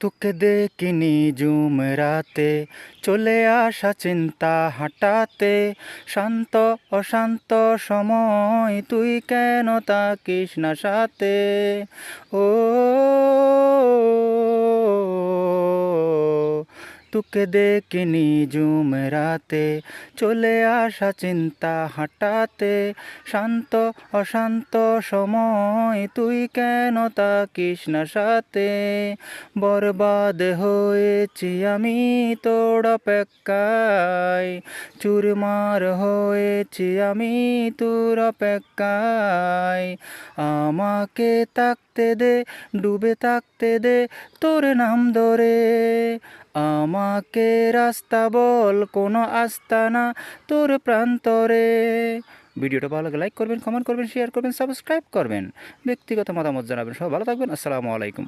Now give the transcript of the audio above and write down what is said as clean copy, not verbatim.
তোকে দেখিনি ঝুম রাতে, চলে আসা চিন্তা হাঁটাতে, শান্ত অশান্ত সময় তুই কেন তাকিস না সাথে। ও তোকে দেখিনি ঝুম রাতে, চলে আসা চিন্তা হাঁটাতে, শান্ত অশান্ত সময় তুই কেন তাকিস না সাথে। বরবাদ হয়েছি আমি তোর অপেক্ষায়, চুরমার হয়েছি আমি তোর অপেক্ষায়। আমাকে থাকতে দে, ডুবে থাকতে দে তোর নাম ধরে। আমাকে রাস্তা বল, কোনো আস্তানা তোর প্রান্তরে। ভিডিওটা ভালো লাগে লাইক করবেন, কমেন্ট করবেন, শেয়ার করবেন, সাবস্ক্রাইব করবেন, ব্যক্তিগত মতামত জানাবেন। সব ভালো থাকবেন। আসসালামু আলাইকুম।